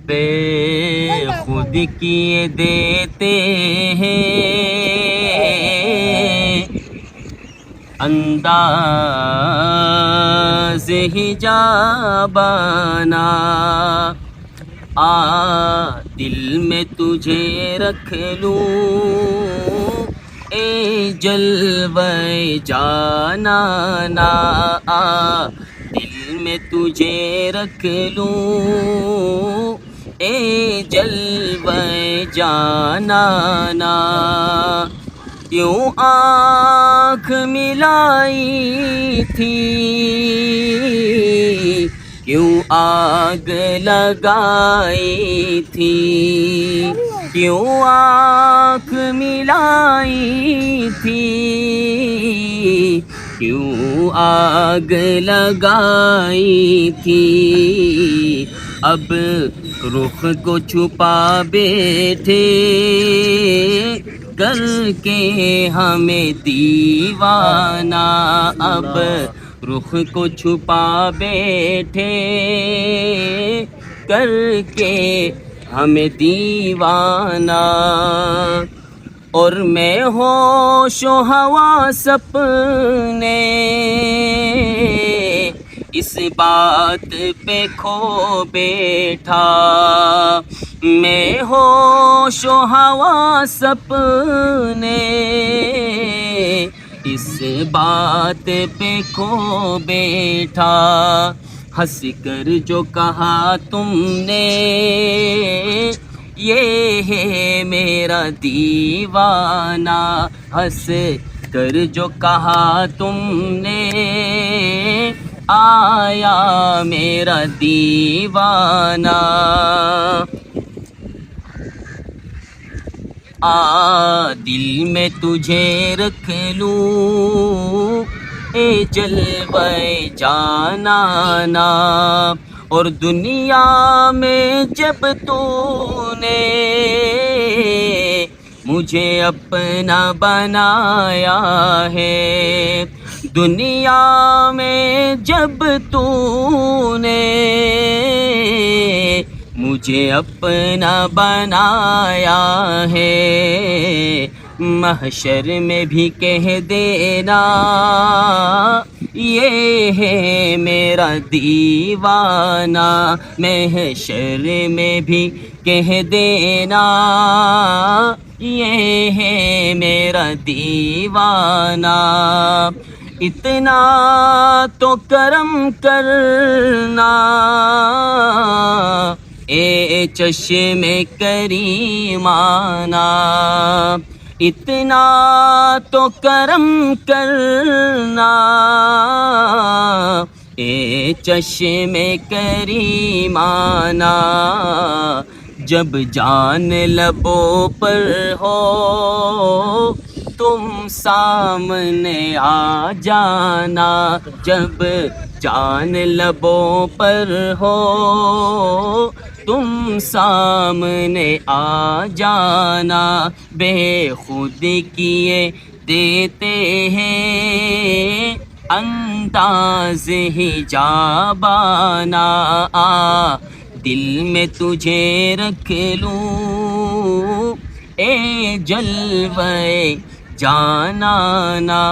بے خود کیے دیتے ہیں انداز حجابانہ، آ دل میں تجھے رکھ لوں اے جلوہ جانانا، آ دل میں تجھے رکھ لوں اے جلوہ جانانا، کیوں آنکھ ملائی تھی، کیوں آگ لگائی تھی، کیوں آنکھ ملائی تھی، کیوں آگ لگائی تھی، اب رخ کو چھپا بیٹھے کر کے ہمیں دیوانہ، اب رخ کو چھپا بیٹھے کر کے ہمیں دیوانہ، اور میں ہوش و حواس اپنے اس بات پہ کھو بیٹھا، میں ہوش و حواس اپنے اس بات پہ کھو بیٹھا، ہنس کر جو کہا تم نے یہ ہے میرا دیوانہ، ہنس کر جو کہا تم نے آیا میرا دیوانہ، آ دل میں تجھے رکھ لوں اے جلوہ جانانا، اور دنیا میں جب تو نے مجھے اپنا بنایا ہے، دنیا میں جب تو نے مجھے اپنا بنایا ہے، محشر میں بھی کہہ دینا یہ ہے میرا دیوانہ، محشر میں بھی کہہ دینا یہ ہے میرا دیوانہ، اتنا تو کرم کرنا اے چشم کریمانہ، اتنا تو کرم کرنا اے چشم کریمانہ، جب جان لبوں پر ہو تم سامنے آ جانا، جب جان لبوں پر ہو تم سامنے آ جانا، بے خود کیے دیتے ہیں انداز حجابانہ، آ دل میں تجھے رکھ لوں اے جلوہ جانانا۔